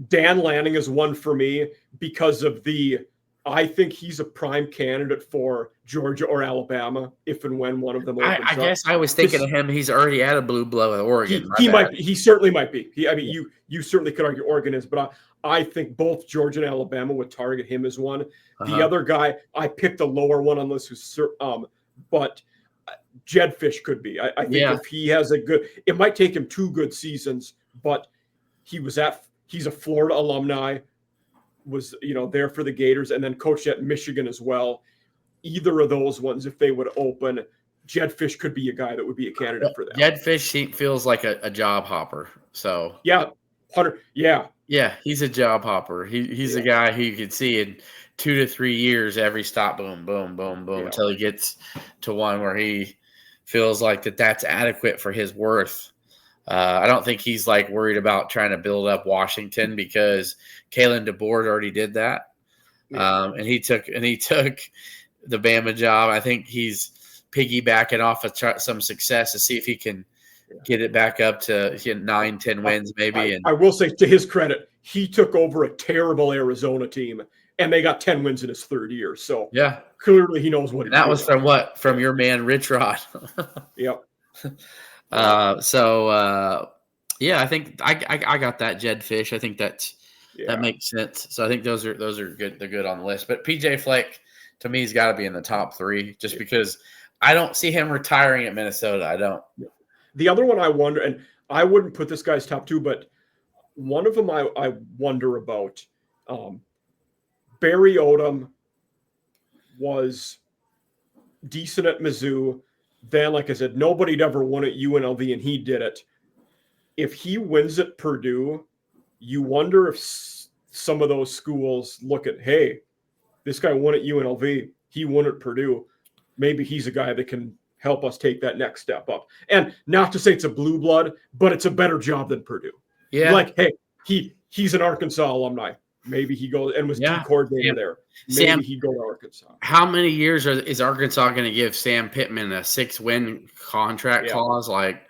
Dan Lanning is one for me because of I think he's a prime candidate for Georgia or Alabama if and when one of them opens I guess I was thinking of him. He's already at a blue blood with Oregon. He certainly might be. You certainly could argue Oregon is, but I think both Georgia and Alabama would target him as one. The other guy, I picked the lower one on this, but Jed Fish could be. I think if he has it might take him 2 good seasons, but he's a Florida alumni, was there for the Gators, and then coached at Michigan as well. Either of those ones, if they would open, Jed Fish could be a guy that would be a candidate for that. Jed Fish feels like a job hopper. So yeah, Hunter. Yeah, he's a job hopper. He's a guy who you could see in 2 to 3 years, every stop, boom, boom, boom, boom, until he gets to one where he feels like that's adequate for his worth. I don't think he's worried about trying to build up Washington because Kalen DeBoer already did that. And he took the Bama job. I think he's piggybacking off of some success to see if he can get it back up to 9-10 wins maybe. I will say, to his credit, he took over a terrible Arizona team, and they got 10 wins in his third year. So yeah, clearly he knows what. And that was from what? From your man Rich Rod. Yep. Yeah, I think I got that Jed Fish. I think that makes sense. So I think those are good. They're good on the list. But PJ Fleck, to me, has got to be in the top 3 just because I don't see him retiring at Minnesota. I don't. The other one I wonder, and I wouldn't put this guy's top 2, but one of them I wonder about. Barry Odom was decent at Mizzou. Then, like I said, nobody'd ever won at UNLV, and he did it. If he wins at Purdue, you wonder if some of those schools look at, hey, this guy won at UNLV, he won at Purdue. Maybe he's a guy that can help us take that next step up. And not to say it's a blue blood, but it's a better job than Purdue. Yeah. Like, hey, he's an Arkansas alumni. Maybe he goes and was D coordinator there. Maybe he'd go to Arkansas. How many years is Arkansas going to give Sam Pittman a 6-win contract clause? Like,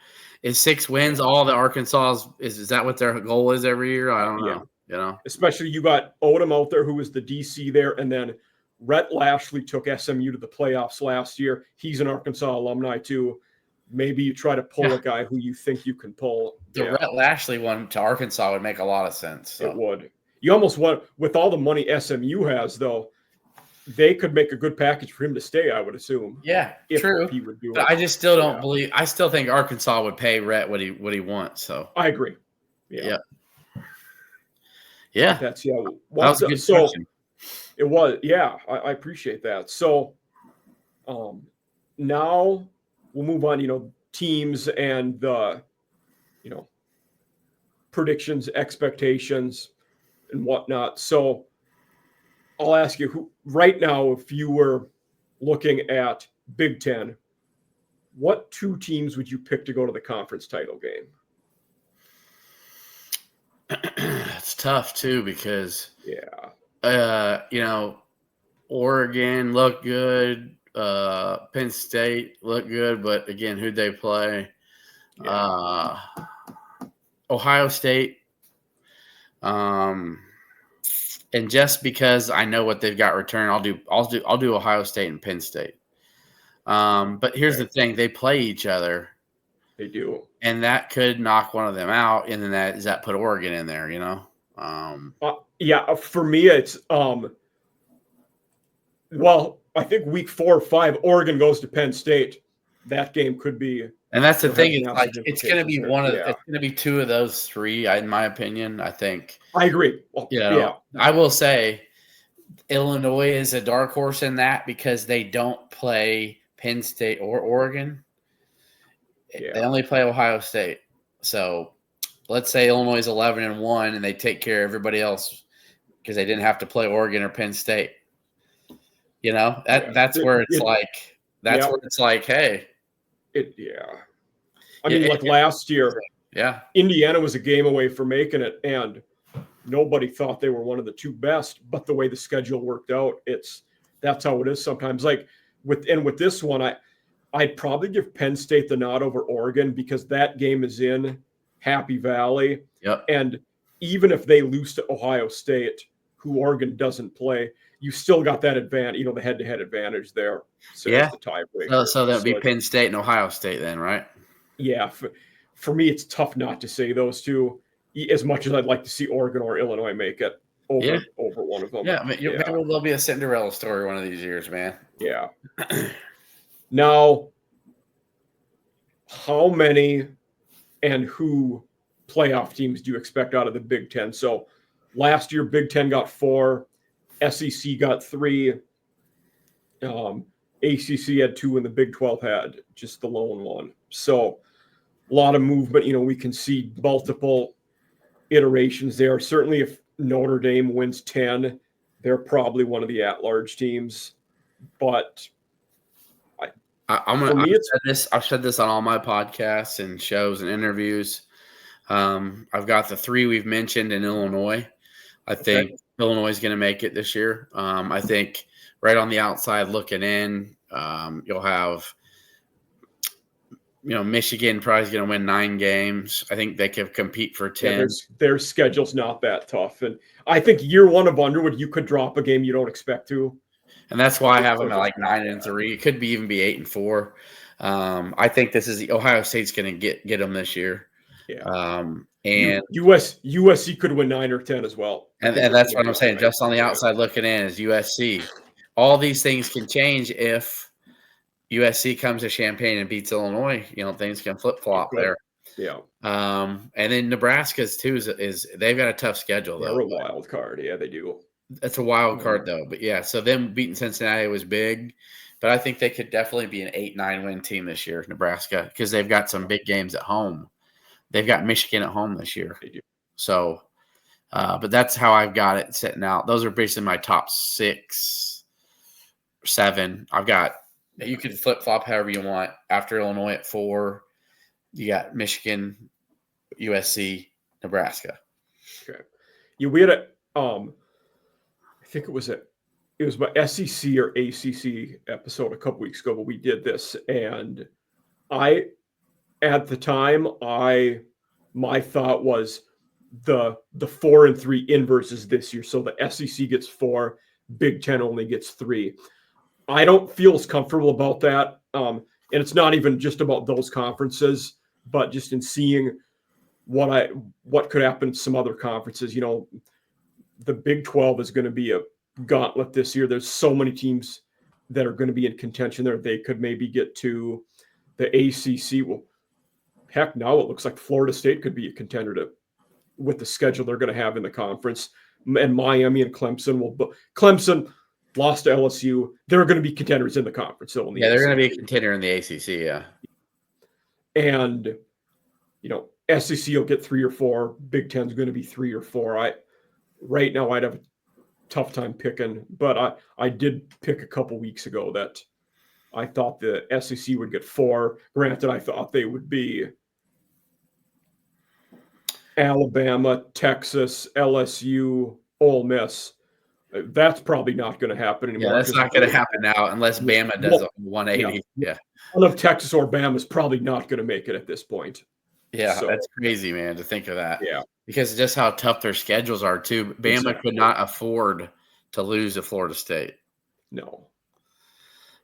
is 6 wins all the Arkansas is that what their goal is every year? I don't know. You know, especially you got Odom out there who was the DC there, and then Rhett Lashley took SMU to the playoffs last year. He's an Arkansas alumni too. Maybe you try to pull a guy who you think you can pull. The Rhett Lashley one to Arkansas would make a lot of sense. So. It would. You almost want, with all the money SMU has, though, they could make a good package for him to stay, I would assume. Yeah, true. He would do but I just still don't believe. I still think Arkansas would pay Rhett what he wants. So I agree. Yeah. That's that was a good question. It was. Yeah, I appreciate that. So now we'll move on. Teams and the predictions, expectations, and whatnot. So I'll ask you, who right now, if you were looking at Big Ten, what 2 teams would you pick to go to the conference title game? It's tough too because Oregon looked good, Penn State looked good, but again, who'd they play? Ohio State. And just because I know what they've got returned, I'll do Ohio State and Penn State. But here's the thing: they play each other. They do, and that could knock one of them out. And then that put Oregon in there, for me, it's well, I think week 4 or 5, Oregon goes to Penn State. That game could be. And that's the thing. It's going to be it's going to be 2 of those 3, in my opinion. I think. I agree. Well, I will say Illinois is a dark horse in that because they don't play Penn State or Oregon. They only play Ohio State. So let's say Illinois is 11-1 and they take care of everybody else because they didn't have to play Oregon or Penn State. That's where it's like. That's where it's like, hey. I mean, last year, Indiana was a game away from making it, and nobody thought they were one of the 2 best. But the way the schedule worked out, that's how it is sometimes. Like with this one, I'd probably give Penn State the nod over Oregon because that game is in Happy Valley. Yep. And even if they lose to Ohio State, who Oregon doesn't play, you still got that advantage, the head-to-head advantage there. So it's the tiebreaker. So that would be Penn State and Ohio State then, right? Yeah. For me, it's tough not to say those 2, as much as I'd like to see Oregon or Illinois make it over one of them. Yeah, maybe there'll be a Cinderella story one of these years, man. Yeah. Now, how many and who playoff teams do you expect out of the Big Ten? So last year, Big Ten got 4, SEC got 3, ACC had 2, and the Big 12 had just the lone one. So a lot of movement. We can see multiple iterations there. Certainly, if Notre Dame wins 10, they're probably one of the at-large teams. But I've said this on all my podcasts and shows and interviews. I've got the 3 we've mentioned in Illinois. I think Illinois is going to make it this year. I think right on the outside looking in. You'll have, Michigan probably is going to win 9 games. I think they could compete for 10. Yeah, their schedule's not that tough. And I think year one of Underwood, you could drop a game you don't expect to. And that's why I have them at like 9-3. It could be even be 8-4. I think this is Ohio State's going to get them this year. Yeah. And USC could win 9 or 10 as well. And that's what I'm saying. Just on the outside looking in is USC. All these things can change if USC comes to Champaign and beats Illinois. Things can flip flop there. Yeah. And then Nebraska's too is they've got a tough schedule though. They're a wild card. Yeah, they do. It's a wild card though. But yeah, so them beating Cincinnati was big. But I think they could definitely be an 8-9 win team this year, Nebraska, because they've got some big games at home. They've got Michigan at home this year. They do. So, but that's how I've got it sitting out. Those are basically my top 6, 7. You can flip flop however you want. After Illinois at 4, you got Michigan, USC, Nebraska. Okay. Yeah, we had I think it was my SEC or ACC episode a couple weeks ago, but we did this, and at the time, my thought was the 4 and 3 inverses this year. So the SEC gets 4, Big Ten only gets 3. I don't feel as comfortable about that. And it's not even just about those conferences, but just in seeing what could happen to some other conferences. The Big 12 is going to be a gauntlet this year. There's so many teams that are going to be in contention there. They could maybe get to the ACC. Well, heck, now it looks like Florida State could be a contender with the schedule they're going to have in the conference. And Miami and Clemson Clemson lost to LSU. They're going to be contenders in the conference. So they're going to be a contender in the ACC, yeah. And, SEC will get 3 or 4. Big Ten's going to be 3 or 4. Right now I'd have a tough time picking, but I did pick a couple weeks ago that I thought the SEC would get 4. Granted, I thought they would be Alabama, Texas, LSU, Ole Miss. That's probably not going to happen anymore. Yeah, that's not going to happen now unless Bama does a 180. Yeah. One of Texas or Bama is probably not going to make it at this point. Yeah, so, that's crazy, man, to think of that. Yeah. Because of just how tough their schedules are, too. Bama could not afford to lose to Florida State. No.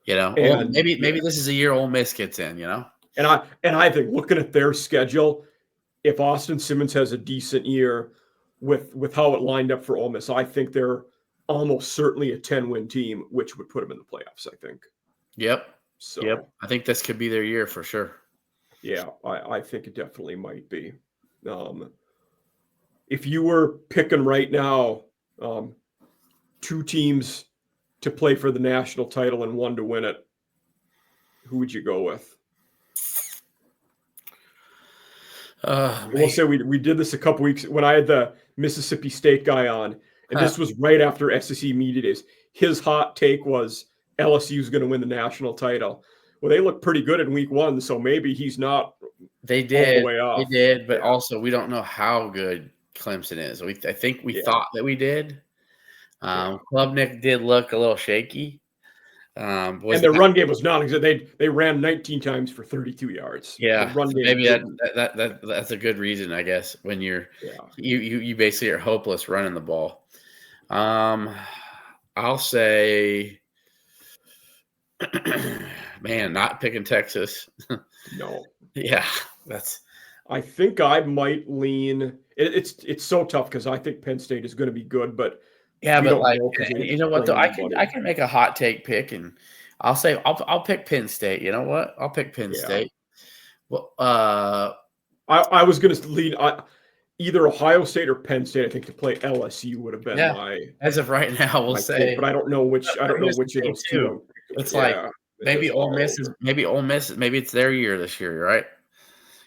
And maybe this is a year Ole Miss gets in, And I think looking at their schedule, if Austin Simmons has a decent year with how it lined up for Ole Miss, I think they're almost certainly a 10-win team, which would put them in the playoffs, I think. Yep. So yep. I think this could be their year for sure. Yeah, I think it definitely might be. If you were picking right now, 2 teams to play for the national title and 1 to win it, who would you go with? We'll say we did this a couple weeks when I had the Mississippi State guy on, and this was right after SEC Media Days. His hot take was LSU is going to win the national title. Well, they look pretty good in week 1, so maybe he's not. They did. All the way off. They did, but also we don't know how good Clemson is. I think we thought that we did. Klubnik did look a little shaky. And their run game was not good. They ran 19 times for 32 yards. Yeah, so maybe that's a good reason, I guess. When you basically are hopeless running the ball. I'll say, man, not picking Texas. No. Yeah, I think I might lean. It's so tough because I think Penn State is going to be good, but. Yeah, but you know what though? I can make a hot take pick, and I'll say I'll pick Penn State. You know what? I'll pick Penn State. Well, I was going to lean either Ohio State or Penn State. I think to play LSU would have been my. As of right now, we'll say. Pick, but I don't know which. I don't know which of those two. It's like maybe Ole Miss is maybe it's their year this year, right?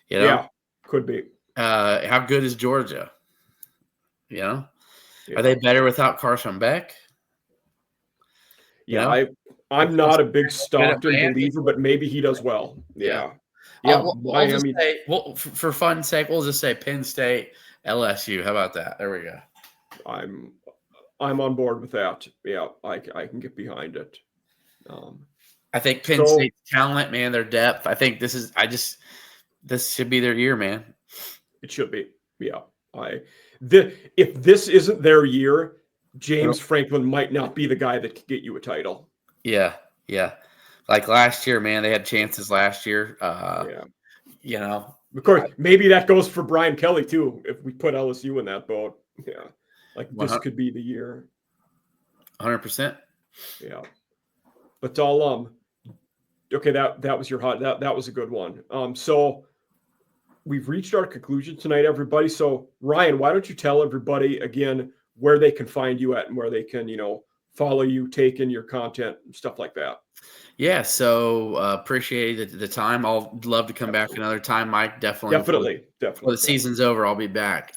Yeah, could be. How good is Georgia? Are they better without Carson Beck? Yeah, I'm not a big Stockton believer, but maybe he does well. Yeah. Miami. For fun's sake, we'll just say Penn State, LSU. How about that? There we go. I'm I'm on board with that. Yeah, I can get behind it. I think Penn State's talent, man, their depth. I think this should be their year, man. It should be. Yeah. If this isn't their year, James Franklin might not be the guy that could get you a title. Yeah. Like last year, man, they had chances last year. Of course, maybe that goes for Brian Kelly too. If we put LSU in that boat, yeah, like this could be the year. 100%. Yeah, but I'll okay. That was your hot. That was a good one. So we've reached our conclusion tonight, everybody. So Ryan, why don't you tell everybody again where they can find you at and where they can, follow you, take in your content and stuff like that. Yeah, so appreciate the time. I'll love to come back another time, Mike. Definitely. When the season's over, I'll be back.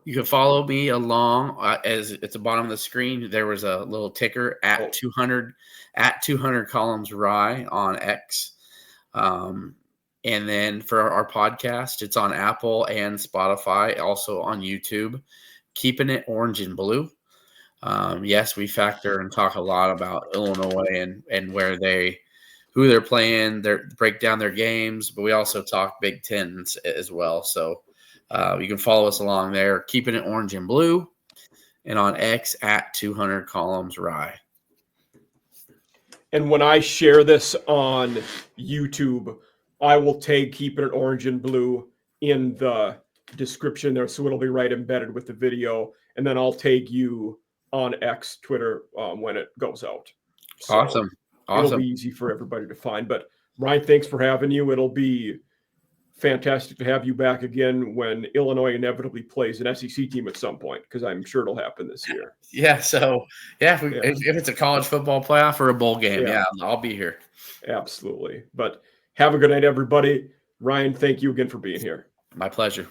You can follow me along as at the bottom of the screen. There was a little ticker at 200 columns Rye on X. And then for our podcast, it's on Apple and Spotify, also on YouTube. Keeping it orange and blue. Yes, we factor and talk a lot about Illinois and who they're playing, break down their games, but we also talk Big Tens as well. So you can follow us along there, Keeping It Orange and Blue, and on X at 200 columns Rye. And when I share this on YouTube, I will tag Keeping It Orange and Blue in the description there, so it'll be right embedded with the video, and then I'll tag you on X, Twitter, when it goes out. So awesome. It'll be easy for everybody to find. But Ryan, thanks for having you. It'll be fantastic to have you back again when Illinois inevitably plays an SEC team at some point, because I'm sure it'll happen this year. Yeah. So if it's a college football playoff or a bowl game, I'll be here. Absolutely. But have a good night, everybody. Ryan, thank you again for being here. My pleasure.